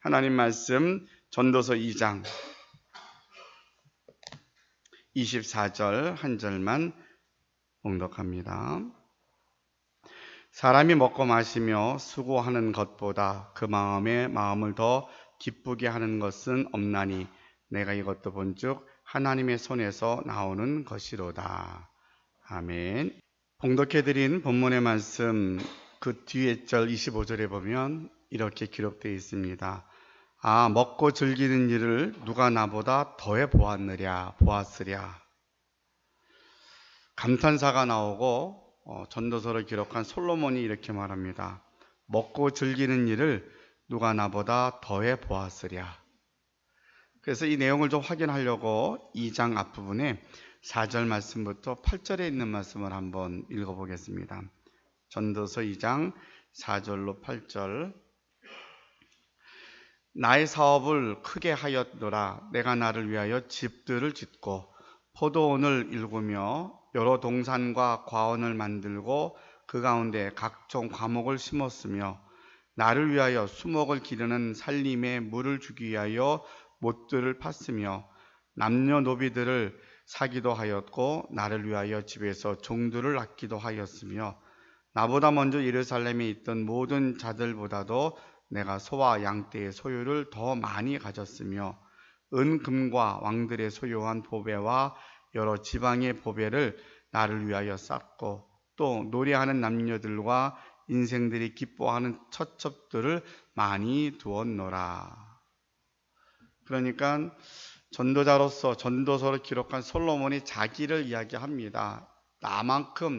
하나님 말씀 전도서 2장 24절 한 절만 봉독합니다. 사람이 먹고 마시며 수고하는 것보다 그 마음을 더 기쁘게 하는 것은 없나니 내가 이것도 본즉 하나님의 손에서 나오는 것이로다. 아멘. 봉독해드린 본문의 말씀 그 뒤에 절 25절에 보면 이렇게 기록되어 있습니다. 먹고 즐기는 일을 누가 나보다 더해 보았으랴. 감탄사가 나오고 전도서를 기록한 솔로몬이 이렇게 말합니다. 먹고 즐기는 일을 누가 나보다 더해 보았으랴. 그래서 이 내용을 좀 확인하려고 2장 앞부분에 4절 말씀부터 8절에 있는 말씀을 한번 읽어보겠습니다. 전도서 2장 4절로 8절. 나의 사업을 크게 하였노라. 내가 나를 위하여 집들을 짓고 포도원을 일구며 여러 동산과 과원을 만들고 그 가운데 각종 과목을 심었으며 나를 위하여 수목을 기르는 살림에 물을 주기 위하여 못들을 팠으며 남녀노비들을 사기도 하였고 나를 위하여 집에서 종들을 낳기도 하였으며 나보다 먼저 예루살렘에 있던 모든 자들보다도 내가 소와 양떼의 소유를 더 많이 가졌으며 은금과 왕들의 소유한 보배와 여러 지방의 보배를 나를 위하여 쌓고 또 노래하는 남녀들과 인생들이 기뻐하는 처첩들을 많이 두었노라. 그러니까 전도자로서 전도서를 기록한 솔로몬이 자기를 이야기합니다.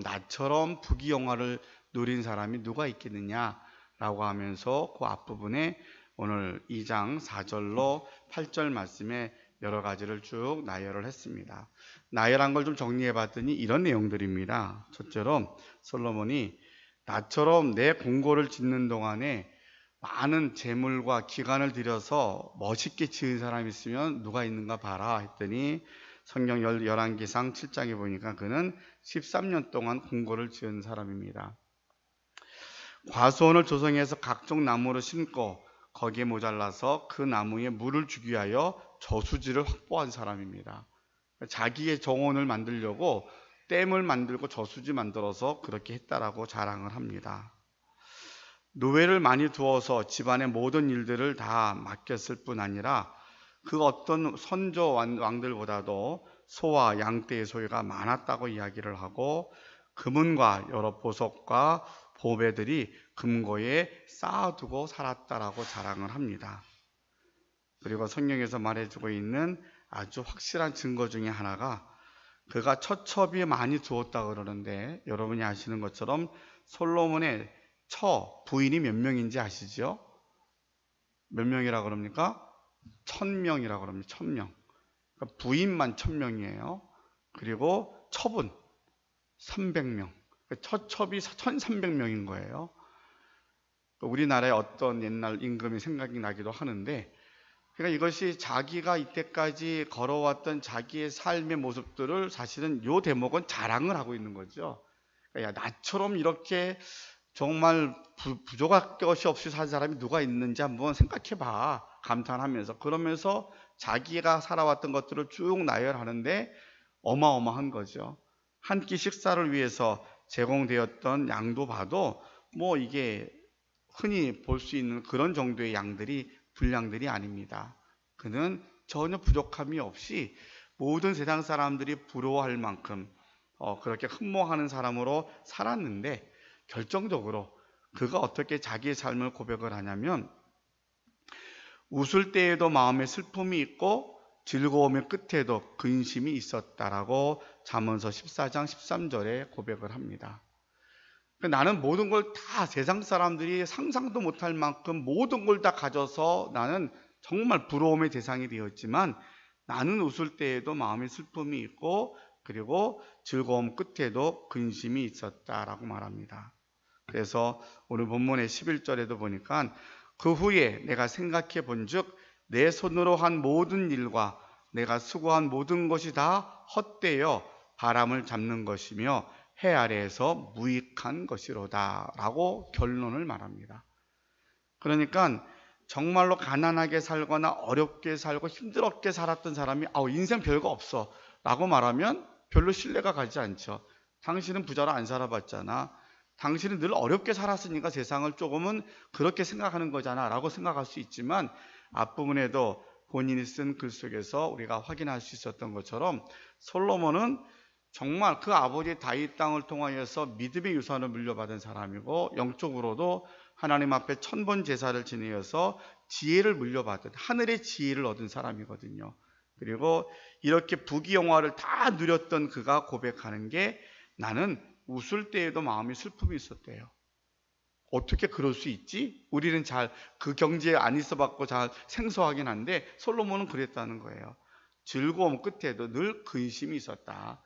나처럼 부귀영화를 누린 사람이 누가 있겠느냐라고 하면서 그 앞부분에 오늘 2장 4절로 8절 말씀에 여러 가지를 쭉 나열을 했습니다. 나열한 걸 좀 정리해 봤더니 이런 내용들입니다. 첫째로 솔로몬이 나처럼 내 궁궐을 짓는 동안에 많은 재물과 기간을 들여서 멋있게 지은 사람이 있으면 누가 있는가 봐라 했더니 성경 11기상 7장에 보니까 그는 13년 동안 궁궐을 지은 사람입니다. 과수원을 조성해서 각종 나무를 심고 거기에 모자라서 그 나무에 물을 주기 위하여 저수지를 확보한 사람입니다. 자기의 정원을 만들려고 댐을 만들고 저수지 만들어서 그렇게 했다라고 자랑을 합니다. 노예를 많이 두어서 집안의 모든 일들을 다 맡겼을 뿐 아니라 그 어떤 선조 왕들보다도 소와 양떼의 소유가 많았다고 이야기를 하고 금은과 여러 보석과 보배들이 금고에 쌓아두고 살았다라고 자랑을 합니다. 그리고 성경에서 말해주고 있는 아주 확실한 증거 중에 하나가 그가 처첩이 많이 두었다 그러는데 여러분이 아시는 것처럼 솔로몬의 부인이 몇 명인지 아시죠? 몇 명이라 그럽니까? 1000명이라 그럽니다. 1000명. 그러니까 부인만 1000명이에요. 그리고 첩은 300명. 처첩이 1300명인 거예요. 우리나라의 어떤 옛날 임금이 생각이 나기도 하는데, 그러니까 이것이 자기가 이때까지 걸어왔던 자기의 삶의 모습들을 사실은 이 대목은 자랑을 하고 있는 거죠. 그러니까 나처럼 이렇게 정말 부족할 것이 없이 산 사람이 누가 있는지 한번 생각해봐. 감탄하면서. 그러면서 자기가 살아왔던 것들을 쭉 나열하는데 어마어마한 거죠. 한 끼 식사를 위해서 제공되었던 양도 봐도 이게 흔히 볼 수 있는 그런 정도의 분량들이 아닙니다. 그는 전혀 부족함이 없이 모든 세상 사람들이 부러워할 만큼 그렇게 흠모하는 사람으로 살았는데 결정적으로 그가 어떻게 자기의 삶을 고백을 하냐면 웃을 때에도 마음에 슬픔이 있고 즐거움의 끝에도 근심이 있었다라고 잠언서 14장 13절에 고백을 합니다. 나는 모든 걸 다 세상 사람들이 상상도 못할 만큼 모든 걸 다 가져서 나는 정말 부러움의 대상이 되었지만 나는 웃을 때에도 마음에 슬픔이 있고 그리고 즐거움 끝에도 근심이 있었다라고 말합니다. 그래서 오늘 본문의 11절에도 보니까 그 후에 내가 생각해 본즉 내 손으로 한 모든 일과 내가 수고한 모든 것이 다 헛되어 바람을 잡는 것이며 해 아래에서 무익한 것이로다 라고 결론을 말합니다. 그러니까 정말로 가난하게 살거나 어렵게 살고 힘들게 살았던 사람이 인생 별거 없어 라고 말하면 별로 신뢰가 가지 않죠. 당신은 부자로 안 살아봤잖아. 당신은 늘 어렵게 살았으니까 세상을 조금은 그렇게 생각하는 거잖아 라고 생각할 수 있지만, 앞부분에도 본인이 쓴 글 속에서 우리가 확인할 수 있었던 것처럼 솔로몬은 정말 그 아버지 다윗 땅을 통하여서 믿음의 유산을 물려받은 사람이고, 영적으로도 하나님 앞에 천번 제사를 지내어서 지혜를 물려받은, 하늘의 지혜를 얻은 사람이거든요. 그리고 이렇게 부귀영화를 다 누렸던 그가 고백하는 게, 나는 웃을 때에도 마음이 슬픔이 있었대요. 어떻게 그럴 수 있지? 우리는 잘 그 경지에 안 있어봤고 잘 생소하긴 한데 솔로몬은 그랬다는 거예요. 즐거움 끝에도 늘 근심이 있었다.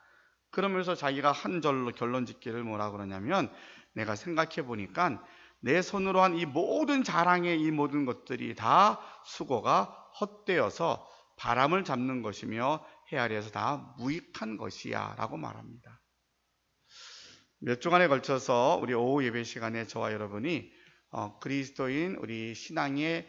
그러면서 자기가 한 절로 결론 짓기를 뭐라 그러냐면, 내가 생각해 보니까 내 손으로 한 이 모든 자랑의 이 모든 것들이 다 수고가 헛되어서 바람을 잡는 것이며 헤아려서 다 무익한 것이야 라고 말합니다. 몇 주간에 걸쳐서 우리 오후 예배 시간에 저와 여러분이 그리스도인 우리 신앙의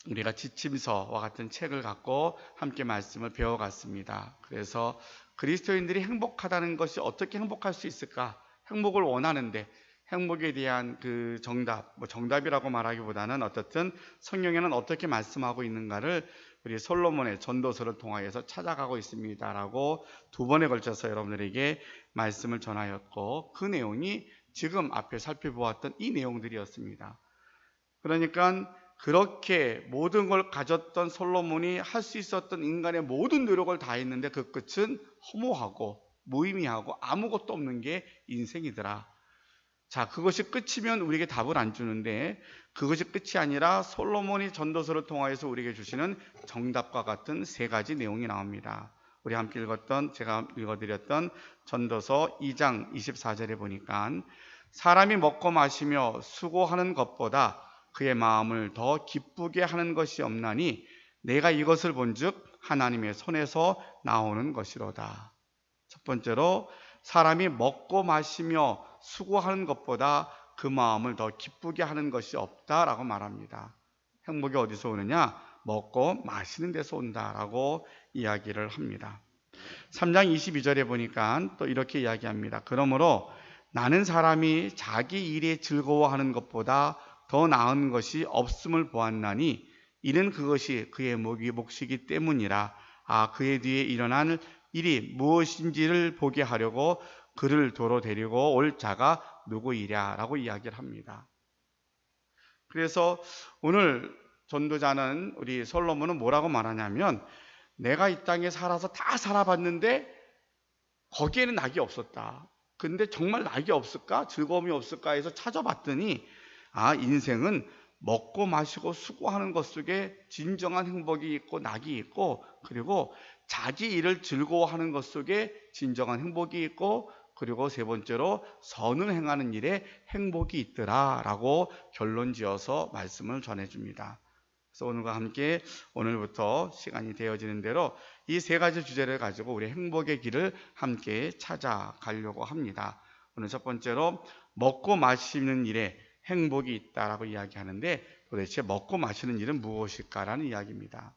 우리가 지침서와 같은 책을 갖고 함께 말씀을 배워갔습니다. 그래서 그리스도인들이 행복하다는 것이 어떻게 행복할 수 있을까? 행복을 원하는데 행복에 대한 그 정답, 정답이라고 말하기보다는 어떻든 성경에는 어떻게 말씀하고 있는가를 우리 솔로몬의 전도서를 통하여서 찾아가고 있습니다라고 두 번에 걸쳐서 여러분들에게 말씀을 전하였고, 그 내용이 지금 앞에 살펴보았던 이 내용들이었습니다. 그러니까 그렇게 모든 걸 가졌던 솔로몬이 할 수 있었던 인간의 모든 노력을 다 했는데 그 끝은 허무하고 무의미하고 아무것도 없는 게 인생이더라. 자, 그것이 끝이면 우리에게 답을 안 주는데, 그것이 끝이 아니라 솔로몬이 전도서를 통하여서 우리에게 주시는 정답과 같은 세 가지 내용이 나옵니다. 우리 함께 읽었던, 제가 읽어드렸던 전도서 2장 24절에 보니까, 사람이 먹고 마시며 수고하는 것보다 그의 마음을 더 기쁘게 하는 것이 없나니 내가 이것을 본즉 하나님의 손에서 나오는 것이로다. 첫 번째로, 사람이 먹고 마시며 수고하는 것보다 그 마음을 더 기쁘게 하는 것이 없다라고 말합니다. 행복이 어디서 오느냐? 먹고 마시는 데서 온다라고 이야기를 합니다. 3장 22절에 보니까 또 이렇게 이야기합니다. 그러므로 나는 사람이 자기 일에 즐거워하는 것보다 더 나은 것이 없음을 보았나니 이는 그것이 그의 몫이기 때문이라. 그의 뒤에 일어날 일이 무엇인지를 보게 하려고 그를 도로 데리고 올 자가 누구이랴 라고 이야기를 합니다. 그래서 오늘 전도자는, 우리 솔로몬은 뭐라고 말하냐면, 내가 이 땅에 살아서 다 살아봤는데 거기에는 낙이 없었다. 근데 정말 낙이 없을까? 즐거움이 없을까 해서 찾아봤더니 인생은 먹고 마시고 수고하는 것 속에 진정한 행복이 있고 낙이 있고, 그리고 자기 일을 즐거워하는 것 속에 진정한 행복이 있고, 그리고 세 번째로 선을 행하는 일에 행복이 있더라 라고 결론 지어서 말씀을 전해줍니다. 그래서 오늘과 함께 오늘부터 시간이 되어지는 대로 이 세 가지 주제를 가지고 우리 행복의 길을 함께 찾아가려고 합니다. 오늘 첫 번째로 먹고 마시는 일에 행복이 있다라고 이야기하는데, 도대체 먹고 마시는 일은 무엇일까라는 이야기입니다.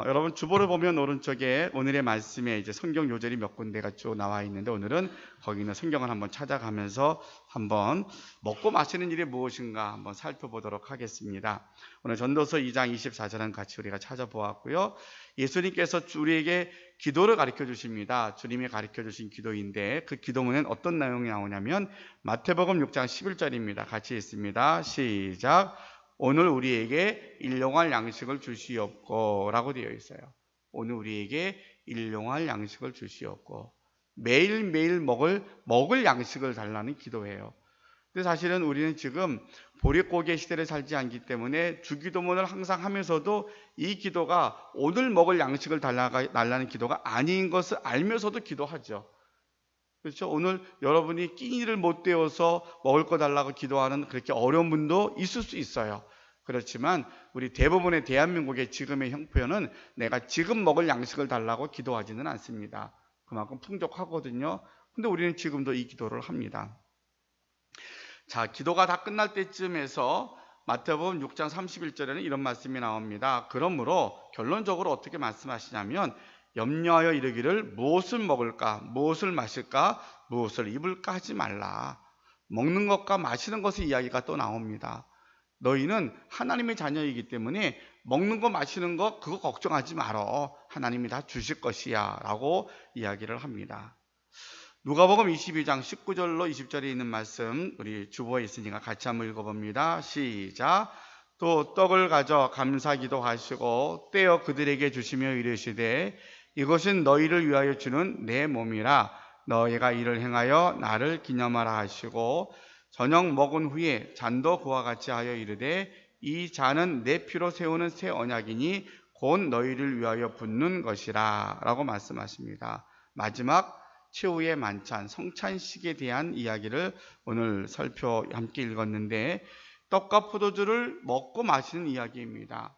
여러분 주보를 보면 오른쪽에 오늘의 말씀에 이제 성경 요절이 몇 군데가 쭉 나와 있는데, 오늘은 거기 있는 성경을 한번 찾아가면서 한번 먹고 마시는 일이 무엇인가 한번 살펴보도록 하겠습니다. 오늘 전도서 2장 24절은 같이 우리가 찾아보았고요. 예수님께서 우리에게 기도를 가르쳐 주십니다. 주님이 가르쳐 주신 기도인데, 그 기도문엔 어떤 내용이 나오냐면 마태복음 6장 11절입니다. 같이 읽습니다. 시작. 오늘 우리에게 일용할 양식을 주시옵고 라고 되어 있어요. 오늘 우리에게 일용할 양식을 주시옵고, 매일매일 먹을 양식을 달라는 기도예요. 근데 사실은 우리는 지금 보릿고개 시대를 살지 않기 때문에 주기도문을 항상 하면서도 이 기도가 오늘 먹을 양식을 달라는 기도가 아닌 것을 알면서도 기도하죠. 그렇죠? 오늘 여러분이 끼니를 못 때워서 먹을 거 달라고 기도하는 그렇게 어려운 분도 있을 수 있어요. 그렇지만 우리 대부분의 대한민국의 지금의 형편은 내가 지금 먹을 양식을 달라고 기도하지는 않습니다. 그만큼 풍족하거든요. 근데 우리는 지금도 이 기도를 합니다. 자, 기도가 다 끝날 때쯤에서 마태복음 6장 31절에는 이런 말씀이 나옵니다. 그러므로 결론적으로 어떻게 말씀하시냐면 염려하여 이르기를 무엇을 먹을까, 무엇을 마실까, 무엇을 입을까 하지 말라. 먹는 것과 마시는 것의 이야기가 또 나옵니다. 너희는 하나님의 자녀이기 때문에 먹는 거 마시는 거 그거 걱정하지 말어. 하나님이 다 주실 것이야 라고 이야기를 합니다. 누가복음 22장 19절로 20절에 있는 말씀 우리 주보에 있으니까 같이 한번 읽어봅니다. 시작. 또 떡을 가져 감사기도 하시고 떼어 그들에게 주시며 이르시되 이것은 너희를 위하여 주는 내 몸이라 너희가 이를 행하여 나를 기념하라 하시고 저녁 먹은 후에 잔도 그와 같이 하여 이르되 이 잔은 내 피로 세우는 새 언약이니 곧 너희를 위하여 붓는 것이라 라고 말씀하십니다. 마지막 최후의 만찬 성찬식에 대한 이야기를 오늘 함께 읽었는데 떡과 포도주를 먹고 마시는 이야기입니다.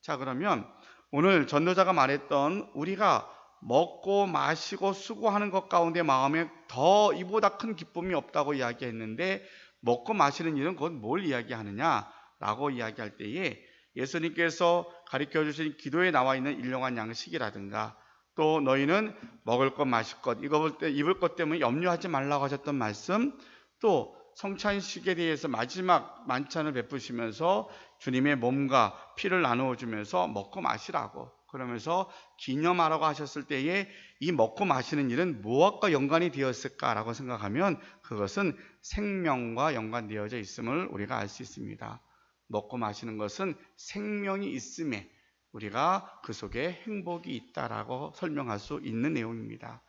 자, 그러면 오늘 전도자가 말했던 우리가 먹고 마시고 수고하는 것 가운데 마음에 더 이보다 큰 기쁨이 없다고 이야기했는데 먹고 마시는 일은 곧 뭘 이야기하느냐라고 이야기할 때에 예수님께서 가르쳐 주신 기도에 나와 있는 일용할 양식이라든가 또 너희는 먹을 것 마실 것 입을 것 때문에 염려하지 말라고 하셨던 말씀, 또 성찬식에 대해서 마지막 만찬을 베푸시면서 주님의 몸과 피를 나누어 주면서 먹고 마시라고 그러면서 기념하라고 하셨을 때에 이 먹고 마시는 일은 무엇과 연관이 되었을까라고 생각하면 그것은 생명과 연관되어져 있음을 우리가 알 수 있습니다. 먹고 마시는 것은 생명이 있음에 우리가 그 속에 행복이 있다라고 설명할 수 있는 내용입니다.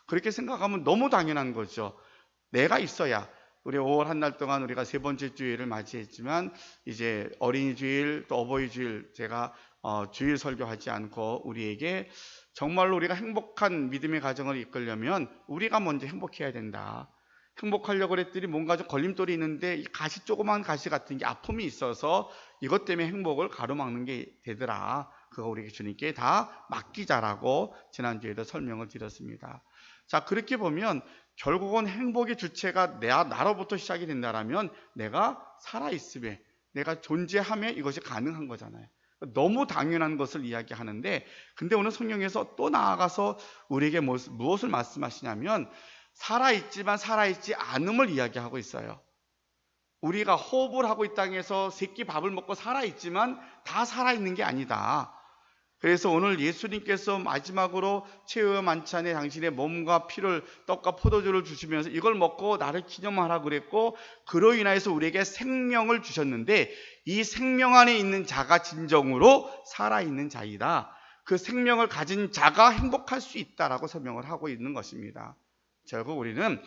그렇게 생각하면 너무 당연한 거죠. 내가 있어야 우리 5월 한 달 동안 우리가 3번째 주일을 맞이했지만 이제 어린이 주일 또 어버이 주일 제가 주일 설교하지 않고 우리에게 정말로 우리가 행복한 믿음의 가정을 이끌려면 우리가 먼저 행복해야 된다. 행복하려고 그랬더니 뭔가 좀 걸림돌이 있는데 이 조그만 가시 같은 게 아픔이 있어서 이것 때문에 행복을 가로막는 게 되더라. 그거 우리 주님께 다 맡기자라고 지난주에도 설명을 드렸습니다. 자, 그렇게 보면 결국은 행복의 주체가 나로부터 시작이 된다라면 내가 살아있음에 내가 존재함에 이것이 가능한 거잖아요. 너무 당연한 것을 이야기하는데 근데 오늘 성경에서 또 나아가서 우리에게 무엇을 말씀하시냐면 살아있지만 살아있지 않음을 이야기하고 있어요. 우리가 호흡을 하고 이 땅에서 새끼 밥을 먹고 살아있지만 다 살아있는 게 아니다. 그래서 오늘 예수님께서 마지막으로 최후의 만찬에 당신의 몸과 피를 떡과 포도주를 주시면서 이걸 먹고 나를 기념하라 그랬고 그로 인하여서 우리에게 생명을 주셨는데 이 생명 안에 있는 자가 진정으로 살아있는 자이다. 그 생명을 가진 자가 행복할 수 있다라고 설명을 하고 있는 것입니다. 결국 우리는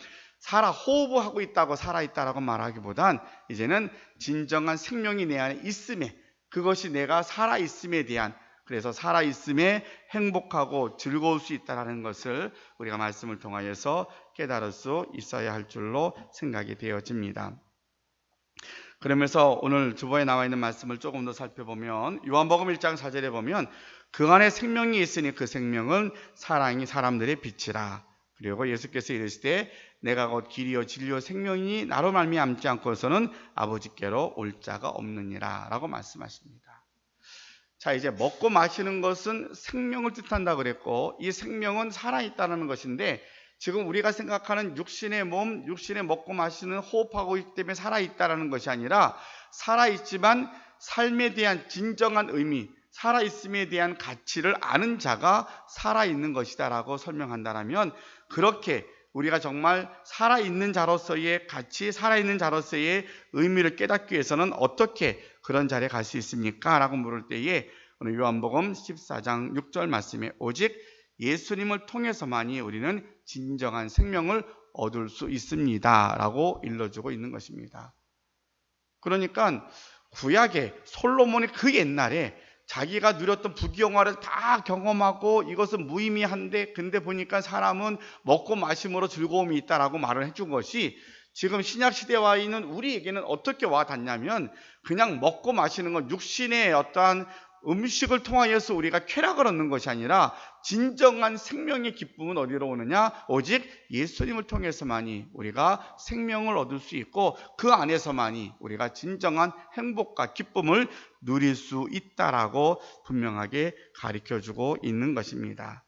호흡을 하고 있다고 살아있다라고 말하기보단 이제는 진정한 생명이 내 안에 있음에 그것이 내가 살아있음에 대한 그래서 살아있음에 행복하고 즐거울 수 있다는 것을 우리가 말씀을 통하여서 깨달을 수 있어야 할 줄로 생각이 되어집니다. 그러면서 오늘 주보에 나와 있는 말씀을 조금 더 살펴보면 요한복음 1장 4절에 보면 그 안에 생명이 있으니 그 생명은 사랑이 사람들의 빛이라. 그리고 예수께서 이르시되 내가 곧 길이요 진리요 생명이니 나로 말미암지 않고서는 아버지께로 올 자가 없느니라 라고 말씀하십니다. 자, 이제 먹고 마시는 것은 생명을 뜻한다 그랬고 이 생명은 살아있다는 것인데 지금 우리가 생각하는 육신의 몸, 육신의 먹고 마시는 호흡하고 있기 때문에 살아있다는 것이 아니라 살아있지만 삶에 대한 진정한 의미, 살아있음에 대한 가치를 아는 자가 살아있는 것이다 라고 설명한다면 그렇게 우리가 정말 살아있는 자로서의 가치, 살아있는 자로서의 의미를 깨닫기 위해서는 어떻게 그런 자리에 갈 수 있습니까? 라고 물을 때에 오늘 요한복음 14장 6절 말씀에 오직 예수님을 통해서만이 우리는 진정한 생명을 얻을 수 있습니다 라고 일러주고 있는 것입니다. 그러니까 구약의 솔로몬이 그 옛날에 자기가 누렸던 부귀영화를 다 경험하고 이것은 무의미한데 근데 보니까 사람은 먹고 마심으로 즐거움이 있다라고 말을 해준 것이 지금 신약시대에 와 있는 우리에게는 어떻게 와 닿냐면 그냥 먹고 마시는 건 육신의 어떠한 음식을 통하여서 우리가 쾌락을 얻는 것이 아니라 진정한 생명의 기쁨은 어디로 오느냐? 오직 예수님을 통해서만이 우리가 생명을 얻을 수 있고 그 안에서만이 우리가 진정한 행복과 기쁨을 누릴 수 있다라고 분명하게 가르쳐주고 있는 것입니다.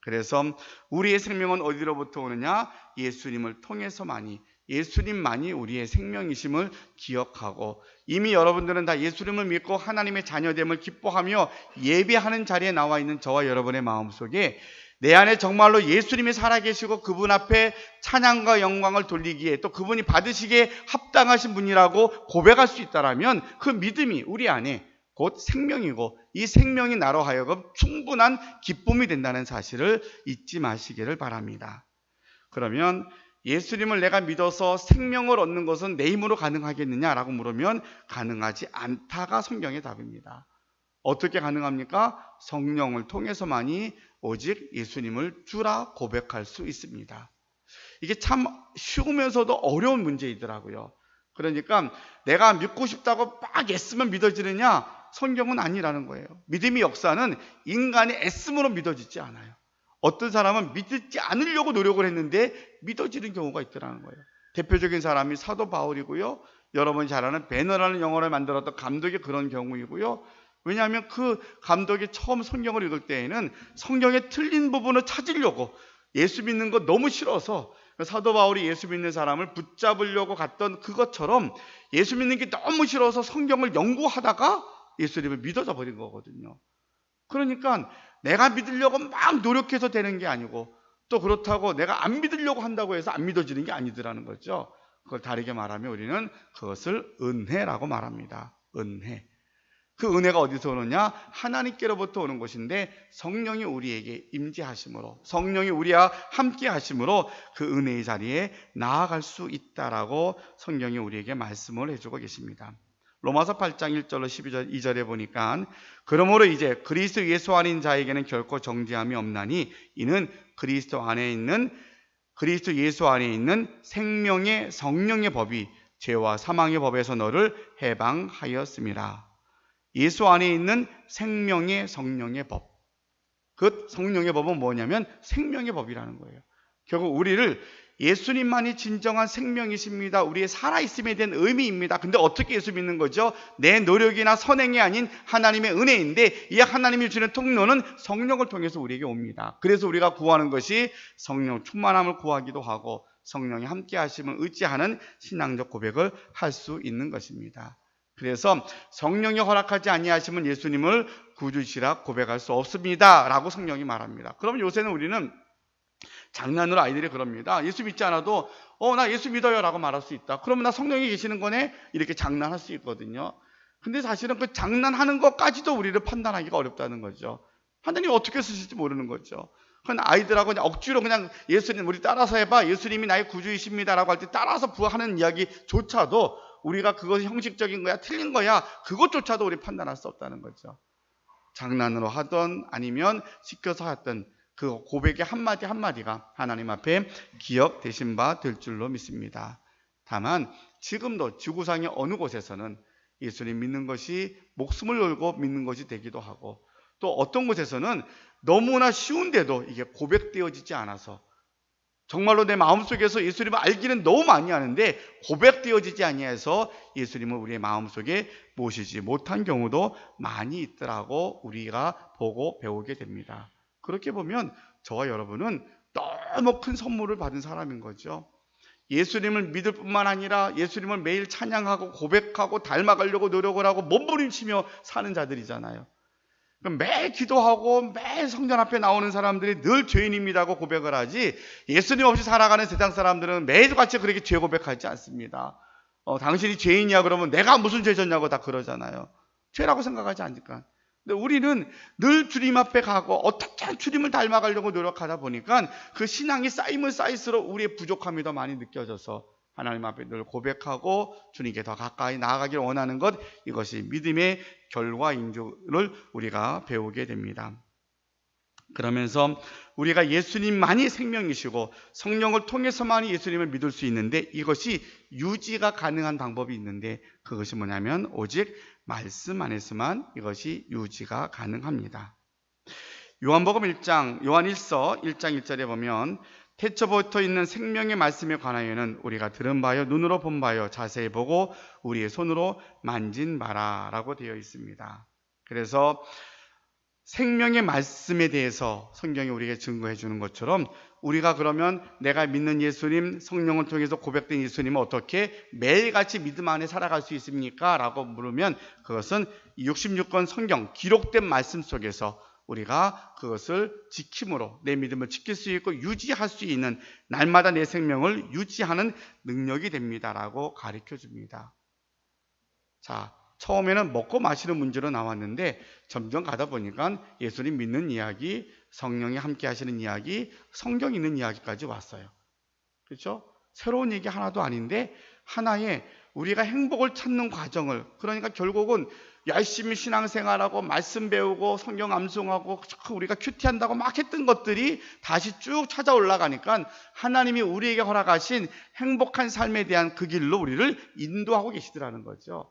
그래서 우리의 생명은 어디로부터 오느냐? 예수님을 통해서만이, 예수님만이 우리의 생명이심을 기억하고, 이미 여러분들은 다 예수님을 믿고 하나님의 자녀됨을 기뻐하며 예배하는 자리에 나와 있는 저와 여러분의 마음속에 내 안에 정말로 예수님이 살아계시고 그분 앞에 찬양과 영광을 돌리기에 또 그분이 받으시기에 합당하신 분이라고 고백할 수 있다면 그 믿음이 우리 안에 곧 생명이고 이 생명이 나로 하여금 충분한 기쁨이 된다는 사실을 잊지 마시기를 바랍니다. 그러면 예수님을 내가 믿어서 생명을 얻는 것은 내 힘으로 가능하겠느냐라고 물으면 가능하지 않다가 성경의 답입니다. 어떻게 가능합니까? 성령을 통해서만이 오직 예수님을 주라 고백할 수 있습니다. 이게 참 쉬우면서도 어려운 문제이더라고요. 그러니까 내가 믿고 싶다고 막 애쓰면 믿어지느냐? 성경은 아니라는 거예요. 믿음의 역사는 인간의 애씀으로 믿어지지 않아요. 어떤 사람은 믿지 않으려고 노력을 했는데 믿어지는 경우가 있더라는 거예요. 대표적인 사람이 사도 바울이고요. 여러분이 잘 아는 배너라는 영어를 만들었던 감독이 그런 경우이고요. 왜냐하면 그 감독이 처음 성경을 읽을 때에는 성경의 틀린 부분을 찾으려고 예수 믿는 거 너무 싫어서 사도 바울이 예수 믿는 사람을 붙잡으려고 갔던 그것처럼 예수 믿는 게 너무 싫어서 성경을 연구하다가 예수님을 믿어져 버린 거거든요. 그러니까 내가 믿으려고 막 노력해서 되는 게 아니고 또 그렇다고 내가 안 믿으려고 한다고 해서 안 믿어지는 게 아니더라는 거죠. 그걸 다르게 말하면 우리는 그것을 은혜라고 말합니다. 은혜. 그 은혜가 어디서 오느냐? 하나님께로부터 오는 것인데 성령이 우리에게 임재하심으로, 성령이 우리와 함께 하심으로 그 은혜의 자리에 나아갈 수 있다라고 성경이 우리에게 말씀을 해주고 계십니다. 로마서 8장 1절로 12절에 보니까 그러므로 이제 그리스도 예수 안인 자에게는 결코 정죄함이 없나니 이는 그리스도 예수 안에 있는 생명의 성령의 법이 죄와 사망의 법에서 너를 해방하였음이라. 예수 안에 있는 생명의 성령의 법. 그 성령의 법은 뭐냐면 생명의 법이라는 거예요. 결국 우리를 예수님만이 진정한 생명이십니다. 우리의 살아있음에 대한 의미입니다. 근데 어떻게 예수 믿는 거죠? 내 노력이나 선행이 아닌 하나님의 은혜인데 이 하나님이 주는 통로는 성령을 통해서 우리에게 옵니다. 그래서 우리가 구하는 것이 성령 충만함을 구하기도 하고 성령이 함께 하심을 의지하는 신앙적 고백을 할 수 있는 것입니다. 그래서 성령이 허락하지 아니하시면 예수님을 구주시라 고백할 수 없습니다 라고 성령이 말합니다. 그럼 요새는 우리는 장난으로 아이들이 그럽니다. 예수 믿지 않아도 나 예수 믿어요 라고 말할 수 있다. 그러면 나 성령이 계시는 거네? 이렇게 장난할 수 있거든요. 근데 사실은 그 장난하는 것까지도 우리를 판단하기가 어렵다는 거죠. 하나님이 어떻게 쓰실지 모르는 거죠. 그건 아이들하고 그냥 억지로 그냥 예수님 우리 따라서 해봐, 예수님이 나의 구주이십니다 라고 할 때 따라서 부하는 이야기조차도 우리가 그것이 형식적인 거야 틀린 거야 그것조차도 우리 판단할 수 없다는 거죠. 장난으로 하던 아니면 시켜서 하던 그 고백의 한마디 한마디가 하나님 앞에 기억되신 바 될 줄로 믿습니다. 다만 지금도 지구상의 어느 곳에서는 예수님 믿는 것이 목숨을 걸고 믿는 것이 되기도 하고 또 어떤 곳에서는 너무나 쉬운데도 이게 고백되어지지 않아서 정말로 내 마음속에서 예수님을 알기는 너무 많이 아는데 고백되어지지 아니해서 예수님을 우리의 마음속에 모시지 못한 경우도 많이 있더라고 우리가 보고 배우게 됩니다. 그렇게 보면 저와 여러분은 너무 큰 선물을 받은 사람인 거죠. 예수님을 믿을 뿐만 아니라 예수님을 매일 찬양하고 고백하고 닮아가려고 노력을 하고 몸부림치며 사는 자들이잖아요. 매일 기도하고 매일 성전 앞에 나오는 사람들이 늘 죄인입니다고 고백을 하지 예수님 없이 살아가는 세상 사람들은 매일같이 그렇게 죄 고백하지 않습니다. 당신이 죄인이야 그러면 내가 무슨 죄 졌냐고 다 그러잖아요. 죄라고 생각하지 않으니까. 근데 우리는 늘 주님 앞에 가고 어떻게 주님을 닮아가려고 노력하다 보니까 그 신앙이 쌓이면 쌓일수록 우리의 부족함이 더 많이 느껴져서 하나님 앞에 늘 고백하고 주님께 더 가까이 나아가기를 원하는 것, 이것이 믿음의 결과인 줄을 우리가 배우게 됩니다. 그러면서 우리가 예수님만이 생명이시고 성령을 통해서만이 예수님을 믿을 수 있는데 이것이 유지가 가능한 방법이 있는데 그것이 뭐냐면 오직 말씀 안에서만 이것이 유지가 가능합니다. 요한복음 1장, 요한 1서 1장 1절에 보면 태초부터 있는 생명의 말씀에 관하여는 우리가 들은 바요 눈으로 본 바요 자세히 보고 우리의 손으로 만진 바라 라고 되어 있습니다. 그래서 생명의 말씀에 대해서 성경이 우리에게 증거해 주는 것처럼 우리가 그러면 내가 믿는 예수님, 성령을 통해서 고백된 예수님은 어떻게 매일같이 믿음 안에 살아갈 수 있습니까? 라고 물으면 그것은 66권 성경 기록된 말씀 속에서 우리가 그것을 지킴으로 내 믿음을 지킬 수 있고 유지할 수 있는 날마다 내 생명을 유지하는 능력이 됩니다라고 가르쳐 줍니다. 자, 처음에는 먹고 마시는 문제로 나왔는데 점점 가다 보니까 예수님 믿는 이야기, 성령이 함께 하시는 이야기, 성경 있는 이야기까지 왔어요. 그렇죠? 새로운 얘기 하나도 아닌데 하나의 우리가 행복을 찾는 과정을, 그러니까 결국은 열심히 신앙생활하고 말씀 배우고 성경 암송하고 우리가 큐티한다고 막 했던 것들이 다시 쭉 찾아 올라가니까 하나님이 우리에게 허락하신 행복한 삶에 대한 그 길로 우리를 인도하고 계시더라는 거죠.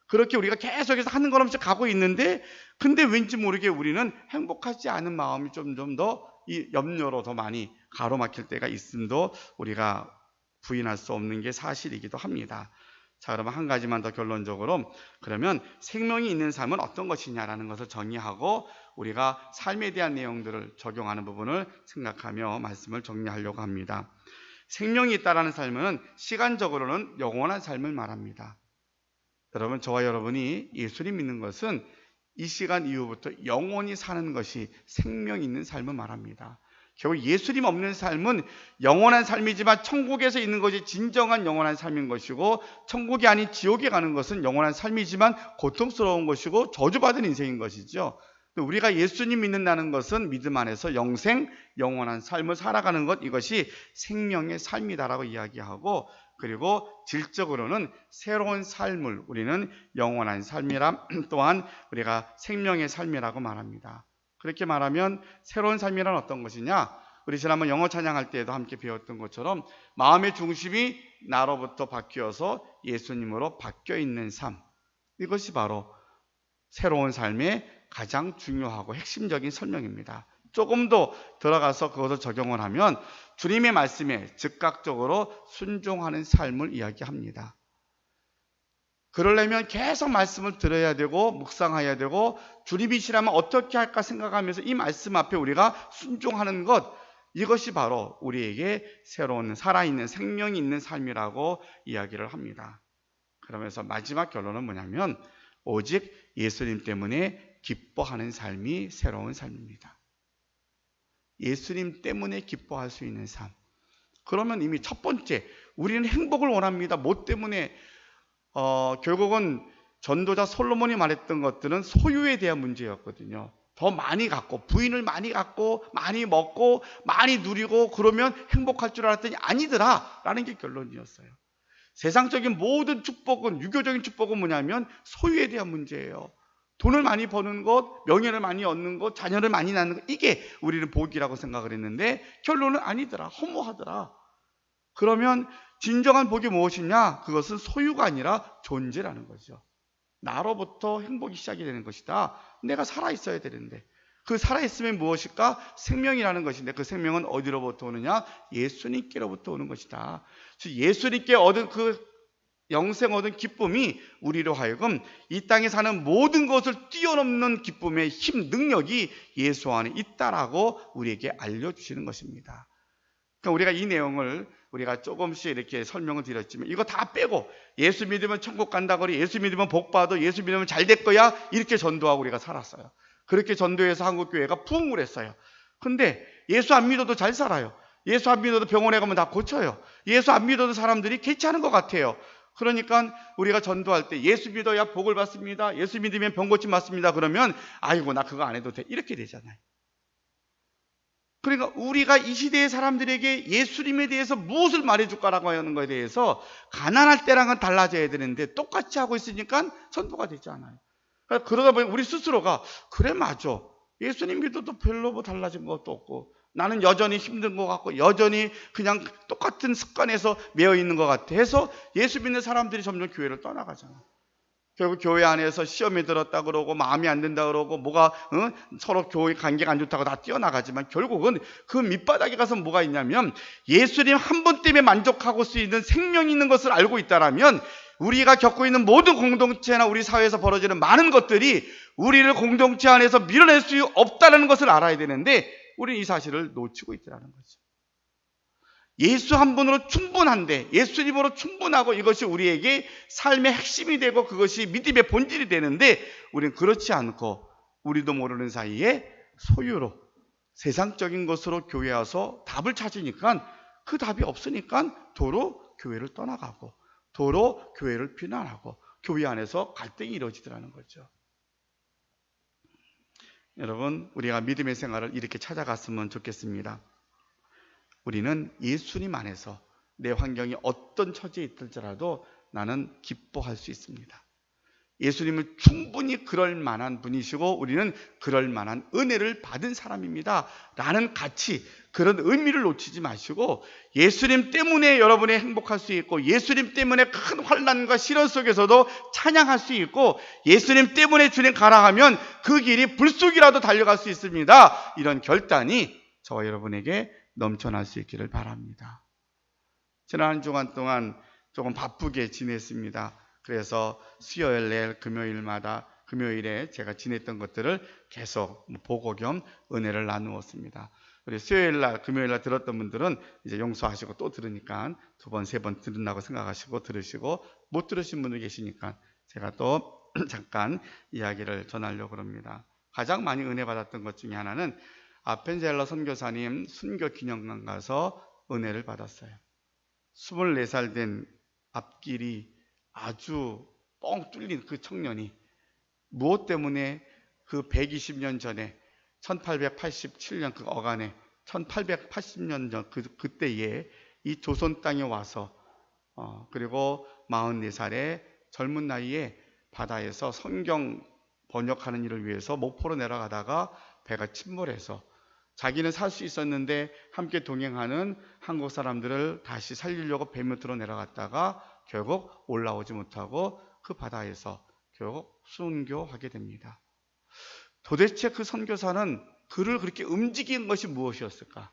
그렇게 우리가 계속해서 하는 것 없이 가고 있는데 근데 왠지 모르게 우리는 행복하지 않은 마음이 점점 더 이 염려로 더 많이 가로막힐 때가 있음도 우리가 부인할 수 없는 게 사실이기도 합니다. 자, 그러면 한 가지만 더 결론적으로, 그러면 생명이 있는 삶은 어떤 것이냐라는 것을 정의하고 우리가 삶에 대한 내용들을 적용하는 부분을 생각하며 말씀을 정리하려고 합니다. 생명이 있다라는 삶은 시간적으로는 영원한 삶을 말합니다. 여러분, 저와 여러분이 예수님 믿는 것은 이 시간 이후부터 영원히 사는 것이 생명 있는 삶을 말합니다. 결국 예수님 없는 삶은 영원한 삶이지만 천국에서 있는 것이 진정한 영원한 삶인 것이고, 천국이 아닌 지옥에 가는 것은 영원한 삶이지만 고통스러운 것이고 저주받은 인생인 것이죠. 우리가 예수님 믿는다는 것은 믿음 안에서 영생, 영원한 삶을 살아가는 것, 이것이 생명의 삶이다라고 이야기하고, 그리고 질적으로는 새로운 삶을 우리는 영원한 삶이라, 또한 우리가 생명의 삶이라고 말합니다. 그렇게 말하면 새로운 삶이란 어떤 것이냐? 우리 지난번 영어 찬양할 때에도 함께 배웠던 것처럼 마음의 중심이 나로부터 바뀌어서 예수님으로 바뀌어 있는 삶, 이것이 바로 새로운 삶의 가장 중요하고 핵심적인 설명입니다. 조금 더 들어가서 그것을 적용을 하면 주님의 말씀에 즉각적으로 순종하는 삶을 이야기합니다. 그러려면 계속 말씀을 들어야 되고 묵상해야 되고 주님이시라면 어떻게 할까 생각하면서 이 말씀 앞에 우리가 순종하는 것, 이것이 바로 우리에게 새로운 살아있는 생명이 있는 삶이라고 이야기를 합니다. 그러면서 마지막 결론은 뭐냐면 오직 예수님 때문에 기뻐하는 삶이 새로운 삶입니다. 예수님 때문에 기뻐할 수 있는 삶. 그러면 이미 첫 번째, 우리는 행복을 원합니다. 뭐 때문에? 결국은 전도자 솔로몬이 말했던 것들은 소유에 대한 문제였거든요. 더 많이 갖고, 부인을 많이 갖고, 많이 먹고, 많이 누리고, 그러면 행복할 줄 알았더니 아니더라 라는 게 결론이었어요. 세상적인 모든 축복은, 유교적인 축복은 뭐냐면 소유에 대한 문제예요. 돈을 많이 버는 것, 명예를 많이 얻는 것, 자녀를 많이 낳는 것, 이게 우리는 복이라고 생각을 했는데 결론은 아니더라, 허무하더라. 그러면 진정한 복이 무엇이냐? 그것은 소유가 아니라 존재라는 거죠. 나로부터 행복이 시작이 되는 것이다. 내가 살아있어야 되는데 그 살아있으면 무엇일까? 생명이라는 것인데 그 생명은 어디로부터 오느냐? 예수님께로부터 오는 것이다. 즉 예수님께 얻은 그 영생 얻은 기쁨이 우리로 하여금 이 땅에 사는 모든 것을 뛰어넘는 기쁨의 힘, 능력이 예수 안에 있다라고 우리에게 알려주시는 것입니다. 그러니까 우리가 이 내용을 우리가 조금씩 이렇게 설명을 드렸지만 이거 다 빼고 예수 믿으면 천국 간다 그래, 예수 믿으면 복 받아, 예수 믿으면 잘 될 거야, 이렇게 전도하고 우리가 살았어요. 그렇게 전도해서 한국교회가 부흥을 했어요. 근데 예수 안 믿어도 잘 살아요. 예수 안 믿어도 병원에 가면 다 고쳐요. 예수 안 믿어도 사람들이 괜찮은 것 같아요. 그러니까 우리가 전도할 때 예수 믿어야 복을 받습니다, 예수 믿으면 병 고침 받습니다, 그러면 아이고 나 그거 안 해도 돼, 이렇게 되잖아요. 그러니까 우리가 이 시대의 사람들에게 예수님에 대해서 무엇을 말해줄까라고 하는 것에 대해서 가난할 때랑은 달라져야 되는데 똑같이 하고 있으니까 전도가 되지 않아요. 그러다 보니 우리 스스로가 그래 맞아, 예수님 믿어도 별로 뭐 달라진 것도 없고 나는 여전히 힘든 것 같고 여전히 그냥 똑같은 습관에서 매여 있는 것 같아 해서 예수 믿는 사람들이 점점 교회를 떠나가잖아. 결국 교회 안에서 시험에 들었다 그러고 마음이 안 든다 그러고 뭐가 서로 교회 관계가 안 좋다고 다 뛰어나가지만 결국은 그 밑바닥에 가서 뭐가 있냐면 예수님 한 분 때문에 만족하고 수 있는 생명이 있는 것을 알고 있다라면 우리가 겪고 있는 모든 공동체나 우리 사회에서 벌어지는 많은 것들이 우리를 공동체 안에서 밀어낼 수 없다는 것을 알아야 되는데 우리는 이 사실을 놓치고 있다는 거죠. 예수 한 분으로 충분한데, 예수님으로 충분하고 이것이 우리에게 삶의 핵심이 되고 그것이 믿음의 본질이 되는데 우리는 그렇지 않고 우리도 모르는 사이에 소유로 세상적인 것으로 교회 와서 답을 찾으니까 그 답이 없으니까 도로 교회를 떠나가고 도로 교회를 비난하고 교회 안에서 갈등이 이루어지더라는 거죠. 여러분, 우리가 믿음의 생활을 이렇게 찾아갔으면 좋겠습니다. 우리는 예수님 안에서 내 환경이 어떤 처지에 있을지라도 나는 기뻐할 수 있습니다. 예수님은 충분히 그럴 만한 분이시고 우리는 그럴 만한 은혜를 받은 사람입니다 라는 가치, 그런 의미를 놓치지 마시고 예수님 때문에 여러분이 행복할 수 있고 예수님 때문에 큰 환난과 시련 속에서도 찬양할 수 있고 예수님 때문에 주님 가라 하면 그 길이 불쑥이라도 달려갈 수 있습니다. 이런 결단이 저와 여러분에게 넘쳐날 수 있기를 바랍니다. 지난 한 주간 동안 조금 바쁘게 지냈습니다. 그래서 수요일 날 금요일에 제가 지냈던 것들을 계속 보고 겸 은혜를 나누었습니다. 우리 수요일 날, 금요일 날 들었던 분들은 이제 용서하시고 또 들으니까 두 번, 세 번 들은다고 생각하시고 들으시고 못 들으신 분들 계시니까 제가 또 잠깐 이야기를 전하려고 합니다. 가장 많이 은혜 받았던 것 중에 하나는 아펜젤러 선교사님 순교 기념관 가서 은혜를 받았어요. 24살 된 앞길이 아주 뻥 뚫린 그 청년이 무엇 때문에 그 120년 전에 1887년 그 어간에 1880년 전 그때에 이 조선 땅에 와서 그리고 44살의 젊은 나이에 바다에서 성경 번역하는 일을 위해서 목포로 내려가다가 배가 침몰해서 자기는 살 수 있었는데 함께 동행하는 한국 사람들을 다시 살리려고 배 밑으로 내려갔다가 결국 올라오지 못하고 그 바다에서 결국 순교하게 됩니다. 도대체 그 선교사는 그를 그렇게 움직인 것이 무엇이었을까?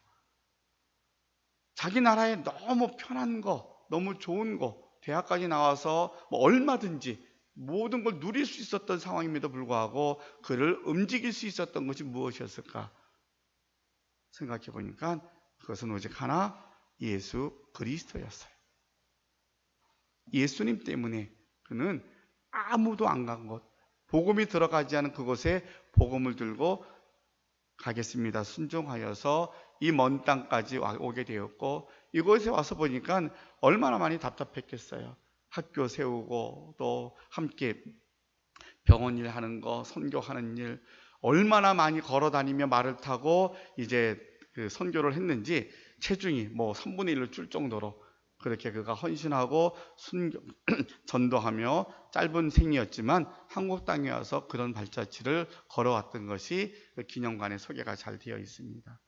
자기 나라에 너무 편한 거, 너무 좋은 거, 대학까지 나와서 뭐 얼마든지 모든 걸 누릴 수 있었던 상황임에도 불구하고 그를 움직일 수 있었던 것이 무엇이었을까? 생각해 보니까 그것은 오직 하나, 예수 그리스도였어요. 예수님 때문에 그는 아무도 안 간 곳, 복음이 들어가지 않은 그곳에 복음을 들고 가겠습니다. 순종하여서 이 먼 땅까지 오게 되었고 이곳에 와서 보니까 얼마나 많이 답답했겠어요. 학교 세우고 또 함께 병원 일 하는 거, 선교하는 일, 얼마나 많이 걸어 다니며 말을 타고 이제 그 선교를 했는지 체중이 뭐 3분의 1을 줄 정도로 그렇게 그가 헌신하고 전도하며 짧은 생이었지만 한국 땅에 와서 그런 발자취를 걸어왔던 것이 그 기념관에 소개가 잘 되어 있습니다.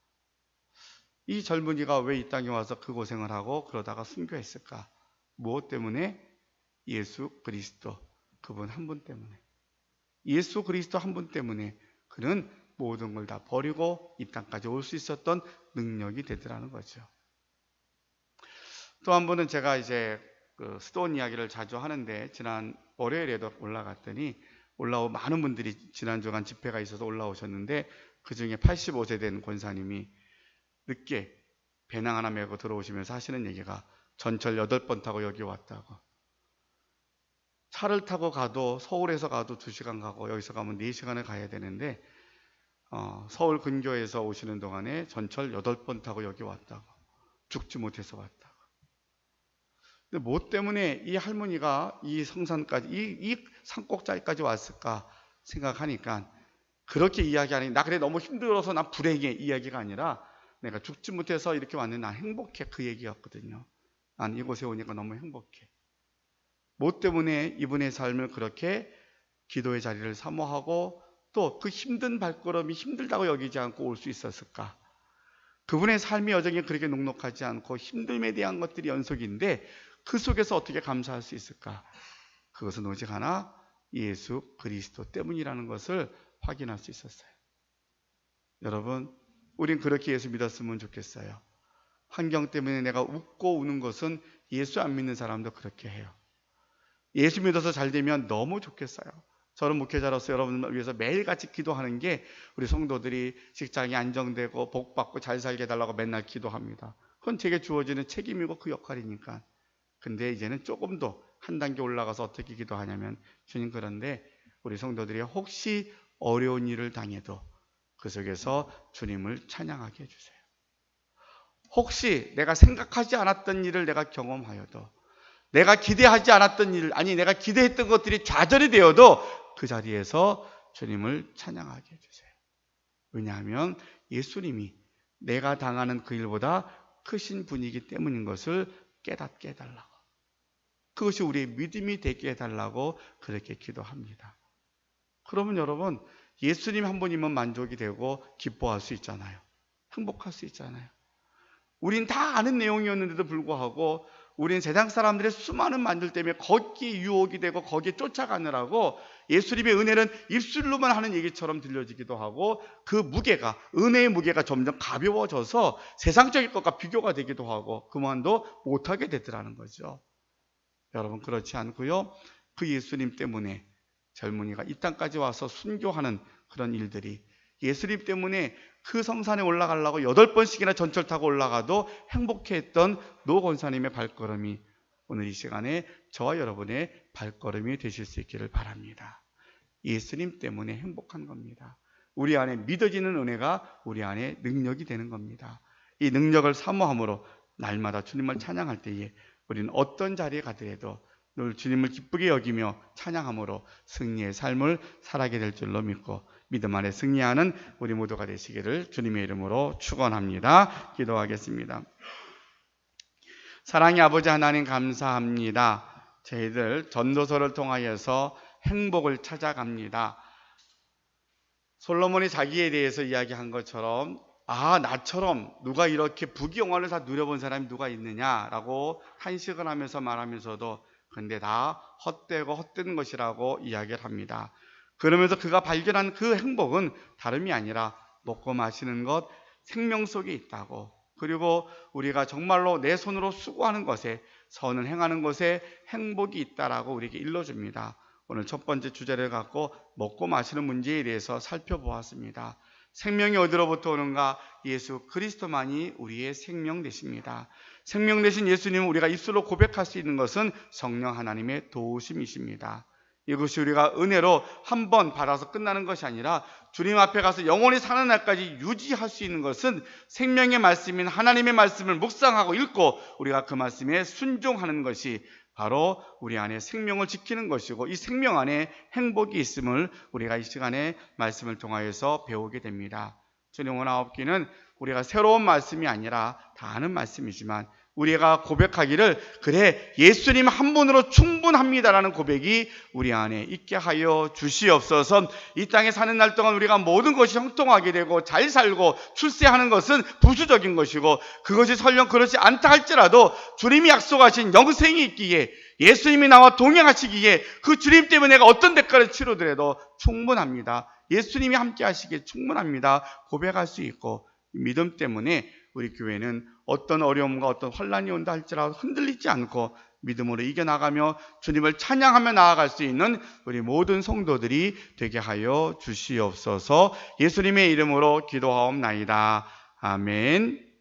이 젊은이가 왜 이 땅에 와서 그 고생을 하고 그러다가 순교했을까? 무엇 때문에? 예수 그리스도 그분 한 분 때문에. 예수 그리스도 한 분 때문에 그는 모든 걸 다 버리고 이 땅까지 올 수 있었던 능력이 되더라는 거죠. 또 한 번은 제가 이제 그 스톤 이야기를 자주 하는데 지난 월요일에도 올라갔더니 많은 분들이 지난 주간 집회가 있어서 올라오셨는데 그 중에 85세 된 권사님이 늦게 배낭 하나 메고 들어오시면서 하시는 얘기가 전철 8번 타고 여기 왔다고. 차를 타고 가도 서울에서 가도 2시간 가고 여기서 가면 4시간을 가야 되는데 서울 근교에서 오시는 동안에 전철 8번 타고 여기 왔다고. 죽지 못해서 왔다고. 근데 뭐 때문에 이 할머니가 이 성산까지 이 산꼭자리까지 왔을까 생각하니까 그렇게 이야기하니 나 그래 너무 힘들어서 난 불행해 이야기가 아니라 내가 죽지 못해서 이렇게 왔는데 난 행복해 그 얘기였거든요. 난 이곳에 오니까 너무 행복해. 뭐 때문에 이분의 삶을 그렇게 기도의 자리를 사모하고 또 그 힘든 발걸음이 힘들다고 여기지 않고 올 수 있었을까? 그분의 삶의 여정이 그렇게 녹록하지 않고 힘듦에 대한 것들이 연속인데 그 속에서 어떻게 감사할 수 있을까? 그것은 오직 하나 예수 그리스도 때문이라는 것을 확인할 수 있었어요. 여러분, 우린 그렇게 예수 믿었으면 좋겠어요. 환경 때문에 내가 웃고 우는 것은 예수 안 믿는 사람도 그렇게 해요. 예수 믿어서 잘 되면 너무 좋겠어요. 저는 목회자로서 여러분을 위해서 매일같이 기도하는 게 우리 성도들이 직장이 안정되고 복받고 잘 살게 해달라고 맨날 기도합니다. 그건 제게 주어지는 책임이고 그 역할이니까. 근데 이제는 조금 더 한 단계 올라가서 어떻게 기도하냐면, 주님, 그런데 우리 성도들이 혹시 어려운 일을 당해도 그 속에서 주님을 찬양하게 해주세요. 혹시 내가 생각하지 않았던 일을 내가 경험하여도, 내가 기대하지 않았던 일, 아니 내가 기대했던 것들이 좌절이 되어도 그 자리에서 주님을 찬양하게 해주세요. 왜냐하면 예수님이 내가 당하는 그 일보다 크신 분이기 때문인 것을 깨닫게 해달라고, 그것이 우리의 믿음이 되게 해달라고 그렇게 기도합니다. 그러면 여러분, 예수님 한 분이면 만족이 되고 기뻐할 수 있잖아요. 행복할 수 있잖아요. 우린 다 아는 내용이었는데도 불구하고 우린 세상 사람들의 수많은 말들 때문에 거기에 유혹이 되고 거기에 쫓아가느라고 예수님의 은혜는 입술로만 하는 얘기처럼 들려지기도 하고, 그 무게가, 은혜의 무게가 점점 가벼워져서 세상적인 것과 비교가 되기도 하고 그만도 못하게 되더라는 거죠. 여러분, 그렇지 않고요, 그 예수님 때문에 젊은이가 이 땅까지 와서 순교하는 그런 일들이, 예수님 때문에 그 성산에 올라가려고 8번씩이나 전철 타고 올라가도 행복해했던 노 권사님의 발걸음이 오늘 이 시간에 저와 여러분의 발걸음이 되실 수 있기를 바랍니다. 예수님 때문에 행복한 겁니다. 우리 안에 믿어지는 은혜가 우리 안에 능력이 되는 겁니다. 이 능력을 사모함으로 날마다 주님을 찬양할 때에 우리는 어떤 자리에 가더라도 늘 주님을 기쁘게 여기며 찬양함으로 승리의 삶을 살아가게 될 줄로 믿고 믿음 안에 승리하는 우리 모두가 되시기를 주님의 이름으로 축원합니다. 기도하겠습니다. 사랑의 아버지 하나님, 감사합니다. 저희들 전도서를 통하여서 행복을 찾아갑니다. 솔로몬이 자기에 대해서 이야기한 것처럼, 나처럼 누가 이렇게 부귀영화를 다 누려본 사람이 누가 있느냐라고 탄식을 하면서 말하면서도 근데 다 헛되고 헛된 것이라고 이야기를 합니다. 그러면서 그가 발견한 그 행복은 다름이 아니라 먹고 마시는 것, 생명 속에 있다고, 그리고 우리가 정말로 내 손으로 수고하는 것에, 선을 행하는 것에 행복이 있다라고 우리에게 일러줍니다. 오늘 첫 번째 주제를 갖고 먹고 마시는 문제에 대해서 살펴보았습니다. 생명이 어디로부터 오는가? 예수 그리스도만이 우리의 생명 되십니다. 생명 되신 예수님을 우리가 입술로 고백할 수 있는 것은 성령 하나님의 도우심이십니다. 이것이 우리가 은혜로 한 번 받아서 끝나는 것이 아니라 주님 앞에 가서 영원히 사는 날까지 유지할 수 있는 것은 생명의 말씀인 하나님의 말씀을 묵상하고 읽고 우리가 그 말씀에 순종하는 것이 바로 우리 안에 생명을 지키는 것이고, 이 생명 안에 행복이 있음을 우리가 이 시간에 말씀을 통하여서 배우게 됩니다. 주님, 원하옵기는 우리가 새로운 말씀이 아니라 다 아는 말씀이지만 우리가 고백하기를 그래 예수님 한 분으로 충분합니다라는 고백이 우리 안에 있게 하여 주시옵소서. 이 땅에 사는 날 동안 우리가 모든 것이 형통하게 되고 잘 살고 출세하는 것은 부수적인 것이고, 그것이 설령 그렇지 않다 할지라도 주님이 약속하신 영생이 있기에, 예수님이 나와 동행하시기에 그 주님 때문에 내가 어떤 대가를 치르더라도 충분합니다. 예수님이 함께 하시기에 충분합니다. 고백할 수 있고, 믿음 때문에 우리 교회는 어떤 어려움과 어떤 환란이 온다 할지라도 흔들리지 않고 믿음으로 이겨나가며 주님을 찬양하며 나아갈 수 있는 우리 모든 성도들이 되게 하여 주시옵소서. 예수님의 이름으로 기도하옵나이다. 아멘.